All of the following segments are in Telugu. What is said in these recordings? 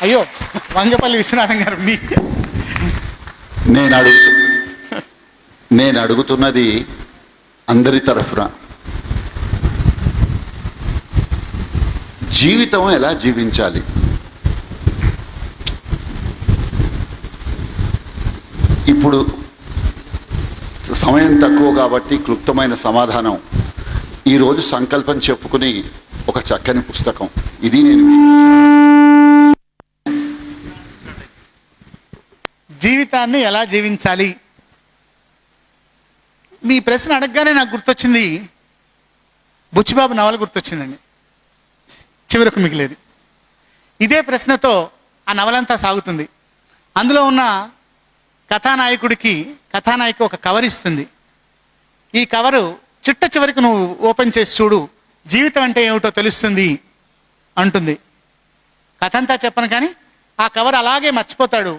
అయ్యో వంగపల్లి విశ్వనాథం గారు మీ నేను అడుగుతున్నది అందరి తరఫున జీవితం ఎలా జీవించాలి? ఇప్పుడు సమయం తక్కువ కాబట్టి క్లుప్తమైన సమాధానం. ఈరోజు సంకల్పం చెప్పుకుని ఒక చక్కని పుస్తకం ఇది. నేను జీవితాన్ని ఎలా జీవించాలి, మీ ప్రశ్న అడగగానే నాకు గుర్తొచ్చింది బుచ్చిబాబు నవల గుర్తొచ్చిందండి. చివరకు మిగిలేదు. ఇదే ప్రశ్నతో ఆ నవలంతా సాగుతుంది. అందులో ఉన్న కథానాయిక ఒక కవర్ ఇస్తుంది. ఈ కవరు చిట్ట చివరికి నువ్వు ఓపెన్ చేసి చూడు, జీవితం అంటే ఏమిటో తెలుస్తుంది అంటుంది. కథ అంతా చెప్పను కానీ ఆ కవర్ అలాగే మర్చిపోతాడు.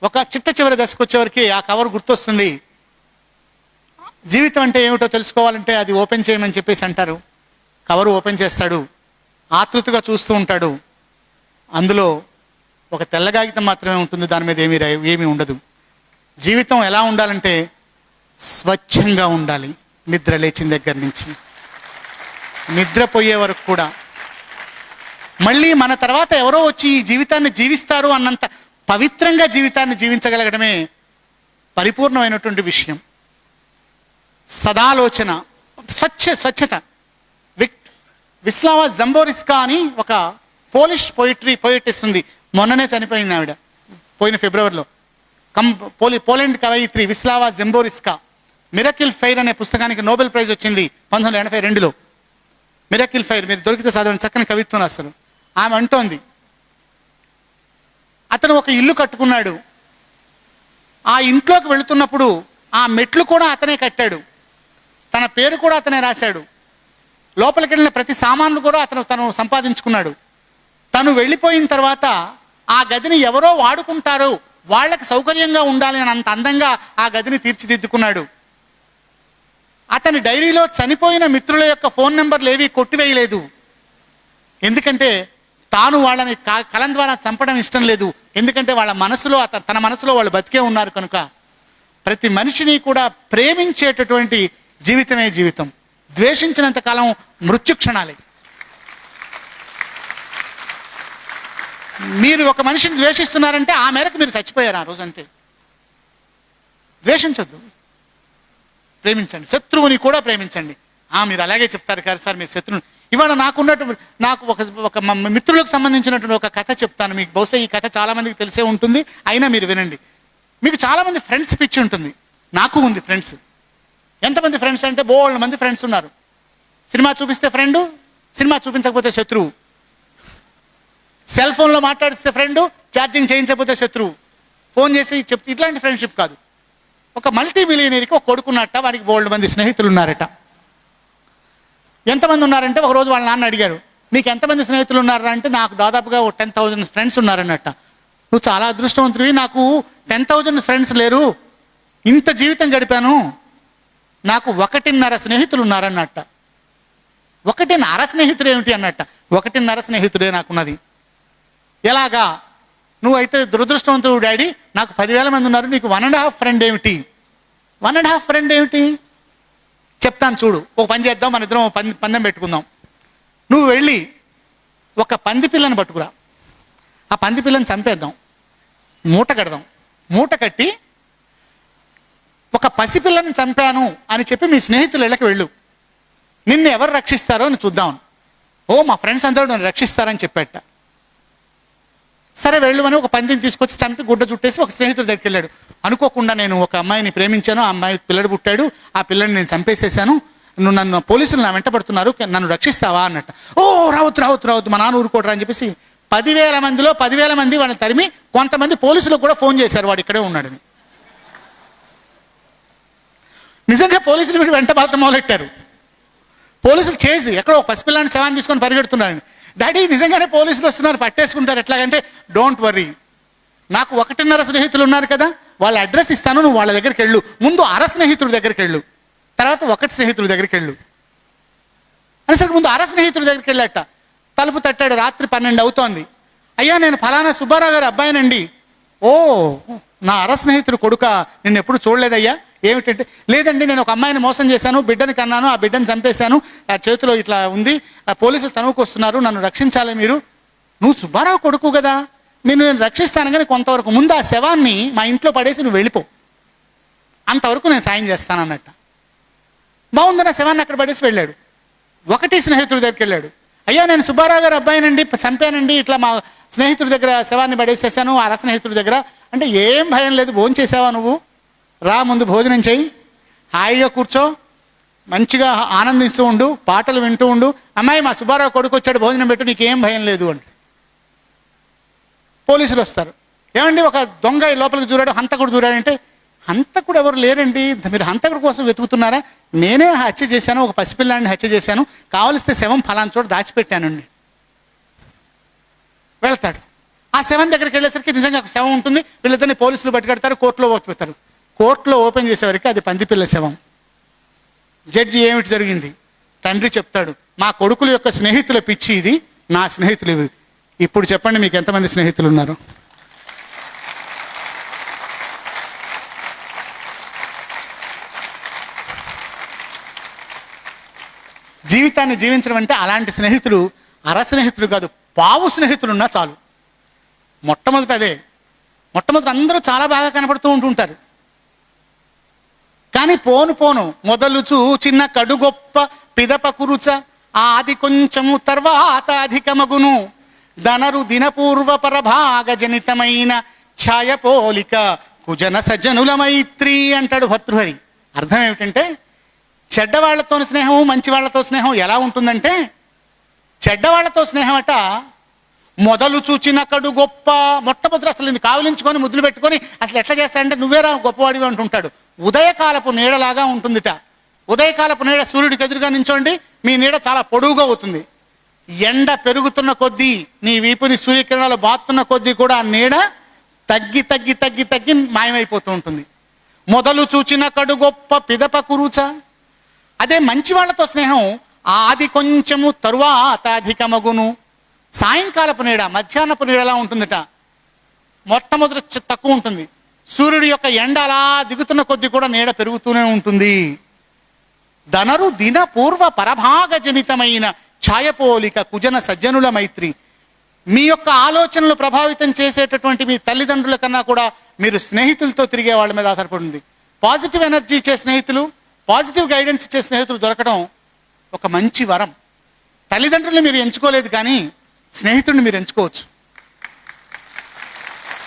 ఒక చిట్ట చివరి దశకు వచ్చేవరకు ఆ కవర్ గుర్తొస్తుంది. జీవితం అంటే ఏమిటో తెలుసుకోవాలంటే అది ఓపెన్ చేయమని చెప్పేసి అంటారు. కవరు ఓపెన్ చేస్తాడు, ఆతృతగా చూస్తూ ఉంటాడు. అందులో ఒక తెల్ల కాగితం మాత్రమే ఉంటుంది, దాని మీద ఏమీ ఉండదు. జీవితం ఎలా ఉండాలంటే స్వచ్ఛంగా ఉండాలి. నిద్ర లేచిన దగ్గర నుంచి నిద్రపోయే వరకు కూడా. మళ్ళీ మన తర్వాత ఎవరో వచ్చి ఈ జీవితాన్ని జీవిస్తారు అన్నంత పవిత్రంగా జీవితాన్ని జీవించగలగడమే పరిపూర్ణమైనటువంటి విషయం. సదాలోచన, స్వచ్ఛత. విస్లావా జంబోరిస్కా అని ఒక పోలిష్ పోయిటెస్ ఉంది. మొన్ననే చనిపోయింది ఆవిడ, పోయిన ఫిబ్రవరిలో. పోలాండ్ కవయిత్రి విస్లావా జంబోరిస్కా. మిరకిల్ ఫైర్ అనే పుస్తకానికి నోబెల్ ప్రైజ్ వచ్చింది 1982లో. మిరకిల్ ఫైర్ మీరు దొరికితే చదవండి, చక్కని కవిత్వం అసలు. ఆమె అంటోంది, అతను ఒక ఇల్లు కట్టుకున్నాడు. ఆ ఇంట్లోకి వెళుతున్నప్పుడు ఆ మెట్లు కూడా అతనే కట్టాడు, తన పేరు కూడా అతనే రాశాడు. లోపలికి వెళ్ళిన ప్రతి సామాన్లు కూడా తను సంపాదించుకున్నాడు. తను వెళ్ళిపోయిన తర్వాత ఆ గదిని ఎవరో వాడుకుంటారు, వాళ్ళకి సౌకర్యంగా ఉండాలి అని అంత అందంగా ఆ గదిని తీర్చిదిద్దుకున్నాడు. అతని డైరీలో చనిపోయిన మిత్రుల యొక్క ఫోన్ నెంబర్లు ఏవి కొట్టివేయలేదు. ఎందుకంటే తాను వాళ్ళని కలం ద్వారా చంపడం ఇష్టం లేదు. ఎందుకంటే వాళ్ళ మనసులో తన మనసులో వాళ్ళు బతికే ఉన్నారు కనుక. ప్రతి మనిషిని కూడా ప్రేమించేటటువంటి జీవితమే జీవితం. ద్వేషించినంత కాలం మృత్యు క్షణాలే. మీరు ఒక మనిషిని ద్వేషిస్తున్నారంటే ఆ మేరకు మీరు చచ్చిపోయారు ఆ రోజు, అంతే. ద్వేషించొద్దు, ప్రేమించండి. శత్రువుని కూడా ప్రేమించండి. మీరు అలాగే చెప్తారు కదా సార్ మీరు శత్రువుని. ఇవాళ నాకు ఒక మిత్రులకు సంబంధించినటువంటి ఒక కథ చెప్తాను మీకు. బహుశా ఈ కథ చాలా మందికి తెలిసే ఉంటుంది, అయినా మీరు వినండి. మీకు చాలా మంది ఫ్రెండ్స్ పిచ్చి ఉంటుంది. నాకు ఉంది ఫ్రెండ్స్. ఎంతమంది ఫ్రెండ్స్ అంటే బోల్డ్ మంది ఫ్రెండ్స్ ఉన్నారు. సినిమా చూపిస్తే ఫ్రెండు, సినిమా చూపించకపోతే శత్రువు. సెల్ ఫోన్లో మాట్లాడిస్తే ఫ్రెండు, ఛార్జింగ్ చేయించకపోతే శత్రువు. ఫోన్ చేసి చెప్తే ఇట్లాంటి ఫ్రెండ్షిప్ కాదు. ఒక మల్టీ మిలియనీర్కి ఒక కొడుకున్నట్ట, వాడికి బోల్డ్ మంది స్నేహితులు ఉన్నారట. ఎంతమంది ఉన్నారంటే ఒకరోజు వాళ్ళ నాన్న అడిగారు, నీకు ఎంతమంది స్నేహితులు ఉన్నారా అంటే, నాకు దాదాపుగా 10,000 ఫ్రెండ్స్ ఉన్నారన్నట్ట. నువ్వు చాలా అదృష్టవంతుడివి, నాకు 10,000 ఫ్రెండ్స్ లేరు, ఇంత జీవితం గడిపాను, నాకు 1.5 స్నేహితులు ఉన్నారన్నట్ట. 1.5 స్నేహితుడు ఏమిటి అన్నట్ట. 1.5 స్నేహితుడే నాకున్నది. ఎలాగా? నువ్వైతే దురదృష్టవంతుడు డాడీ, నాకు 10,000 మంది ఉన్నారు, నీకు 1.5 ఫ్రెండ్ ఏమిటి? 1.5 ఫ్రెండ్ ఏమిటి చెప్తాను చూడు. ఒక పని చేద్దాం, మన ఇద్దరం పందెం పెట్టుకుందాం. నువ్వు వెళ్ళి ఒక పంది పిల్లని పట్టుకురా, ఆ పంది పిల్లని చంపేద్దాం, మూట కడదాం. మూట కట్టి ఒక పసిపిల్లని చంపాను అని చెప్పి మీ స్నేహితులు ఇళ్ళకి వెళ్ళు, నిన్ను ఎవరు రక్షిస్తారో అని చూద్దాం. మా ఫ్రెండ్స్ అందరూ నన్ను రక్షిస్తారని చెప్పేట. సరే వెళ్ళు అని ఒక పందిని తీసుకొచ్చి చంపి గుడ్డ చుట్టేసి ఒక స్నేహితుడి దగ్గరికి వెళ్ళాడు. అనుకోకుండా నేను ఒక అమ్మాయిని ప్రేమించాను, ఆ అమ్మాయి పిల్లడు పుట్టాడు, ఆ పిల్లని నేను చంపేసేసాను, నన్ను పోలీసులు నా వెంట పడుతున్నారు, నన్ను రక్షిస్తావా అన్నట్టు. రావద్దు మా నాన్న ఊరుకోడరా అని చెప్పేసి 10,000 మందిలో 10,000 మంది వాళ్ళని తరిమి కొంతమంది పోలీసులకు కూడా ఫోన్ చేశారు వాడు ఇక్కడే ఉన్నాడని. నిజంగా పోలీసులు వీడు వెంట బాధ మొదలెట్టారు. పోలీసులు చేసి ఎక్కడో ఒక పసిపిల్లాన్ని శవాన్ని తీసుకొని పరిగెడుతున్నారని. డాడీ నిజంగానే పోలీసులు వస్తున్నారు, పట్టేసుకుంటారు, ఎట్లాగంటే డోంట్ వర్రీ, నాకు 1.5 స్నేహితులు ఉన్నారు కదా, వాళ్ళ అడ్రస్ ఇస్తాను, నువ్వు వాళ్ళ దగ్గరికి వెళ్ళు. ముందు 1/2 స్నేహితుడి దగ్గరికి వెళ్ళు, తర్వాత 1 స్నేహితుడి దగ్గరికి వెళ్ళు అనేసరికి ముందు 1/2 స్నేహితుడి దగ్గరికి వెళ్ళాట. తలుపు తట్టాడు. రాత్రి 12 అవుతోంది. అయ్యా నేను ఫలానా సుబ్బారావు గారి అబ్బాయినండి. ఓ, నా అర స్నేహితుడు కొడుక, నిన్ను ఎప్పుడు చూడలేదయ్యా. ఏమిటంటే, లేదండి నేను ఒక అమ్మాయిని మోసం చేశాను, బిడ్డని కన్నాను, ఆ బిడ్డని చంపేశాను, ఆ చేతిలో ఇట్లా ఉంది, ఆ పోలీసులు తనువుకు వస్తున్నారు, నన్ను రక్షించాలి మీరు. నువ్వు సుబ్బారావు కొడుకు కదా, నేను రక్షిస్తాను, కానీ కొంతవరకు ముందు ఆ శవాన్ని మా ఇంట్లో పడేసి నువ్వు వెళ్ళిపో, అంతవరకు నేను సాయం చేస్తాను అన్నట్ట. బాగుందని ఆ శవాన్ని అక్కడ పడేసి వెళ్ళాడు. ఒకటి స్నేహితుడి దగ్గరికి వెళ్ళాడు. అయ్యా నేను సుబ్బారావు గారి అబ్బాయినండి, చంపానండి, ఇట్లా మా స్నేహితుడి దగ్గర శవాన్ని పడేసేసాను, అర స్నేహితుడి దగ్గర. అంటే ఏం భయం లేదు, భోజనం చేసావా నువ్వు, రా ముందు భోజనం చేయి, హాయిగా కూర్చో, మంచిగా ఆనందిస్తూ ఉండు, పాటలు వింటూ ఉండు, అమ్మాయి మా సుబ్బారావు కొడుకు వచ్చాడు భోజనం పెట్టు, నీకేం భయం లేదు అంటే. పోలీసులు వస్తారు. ఏమండి ఒక దొంగ లోపలికి దూరాడు, హంతకుడు దూరాడంటే, హంతకుడు ఎవరు లేరండి, మీరు హంతకుడు కోసం వెతుకుతున్నారా, నేనే హత్య చేశాను, ఒక పసిపిల్లాడిని హత్య చేశాను, కావలిస్తే శవం ఫలానా చోట దాచిపెట్టానండి. వెళ్తాడు. ఆ శవం దగ్గరికి వెళ్ళేసరికి నిజంగా ఒక శవం ఉంటుంది. వీళ్ళిద్దరిని పోలీసులు పట్టుకెడతారు, కోర్టులో పెడతారు. కోర్టులో ఓపెన్ చేసేవరకు అది పందిపిల్ల శవం. జడ్జి ఏమిటి జరిగింది, తండ్రి చెప్తాడు, మా కొడుకుల యొక్క స్నేహితుల పిచ్చి ఇది, నా స్నేహితులు ఇవి. ఇప్పుడు చెప్పండి మీకు ఎంతమంది స్నేహితులు ఉన్నారు? జీవితాన్ని జీవించడం అంటే అలాంటి స్నేహితులు అర స్నేహితులు కాదు, పావు స్నేహితులు ఉన్నా చాలు. మొట్టమొదటి అదే. మొట్టమొదటి అందరూ చాలా బాగా కనపడుతూ ఉంటుంటారు, కానీ పోను పోను మొదలు చూచిన కడు గొప్ప పిదప కురుచ ఆది కొంచెము తర్వాత అధికమగును ధనరు దినపూర్వ పరభాగ జనితమైన ఛాయపోలిక కుజన సజ్జనుల మైత్రి అంటాడు భర్తృహరి. అర్థం ఏమిటంటే, చెడ్డవాళ్లతో స్నేహం మంచి వాళ్ళతో స్నేహం ఎలా ఉంటుందంటే, చెడ్డవాళ్లతో స్నేహం అట మొదలు చూచిన కడు గొప్ప, మొట్టమొదటి అసలు ఇది కావలించుకొని ముద్దులు పెట్టుకొని అసలు ఎట్లా చేస్తాడంటే నువ్వేరా గొప్పవాడివి అంటుంటాడు. ఉదయకాలపు నీడలాగా ఉంటుందిట. ఉదయకాలపు నీడ సూర్యుడికి ఎదురుగా నించోండి, మీ నీడ చాలా పొడువుగా అవుతుంది. ఎండ పెరుగుతున్న కొద్దీ, నీ వీపుని సూర్యకిరణాలు బాతున్న కొద్దీ కూడా ఆ నీడ తగ్గి తగ్గి తగ్గి తగ్గి మాయమైపోతూ ఉంటుంది. మొదలు చూచిన కడు గొప్ప పిదప కురుచ. అదే మంచి వాళ్ళతో స్నేహం ఆది కొంచెము తరువాత అధికమగును. సాయంకాలపు నీడ మధ్యాహ్నపు నీడలా ఉంటుందిట. మొట్టమొదటి తక్కువ ఉంటుంది, సూర్యుడి యొక్క ఎండ అలా దిగుతున్న కొద్దీ కూడా నీడ పెరుగుతూనే ఉంటుంది. ధనరు దిన పూర్వ పరభాగ జనితమైన ఛాయపోలిక కుజన సజ్జనుల మైత్రి. మీ యొక్క ఆలోచనలు ప్రభావితం చేసేటటువంటి మీ తల్లిదండ్రుల కన్నా కూడా మీరు స్నేహితులతో తిరిగే వాళ్ళ మీద ఆధారపడింది. పాజిటివ్ ఎనర్జీ ఇచ్చే స్నేహితులు, పాజిటివ్ గైడెన్స్ ఇచ్చే స్నేహితులు దొరకడం ఒక మంచి వరం. తల్లిదండ్రులను మీరు ఎంచుకోలేదు, కానీ స్నేహితుడిని మీరు ఎంచుకోవచ్చు.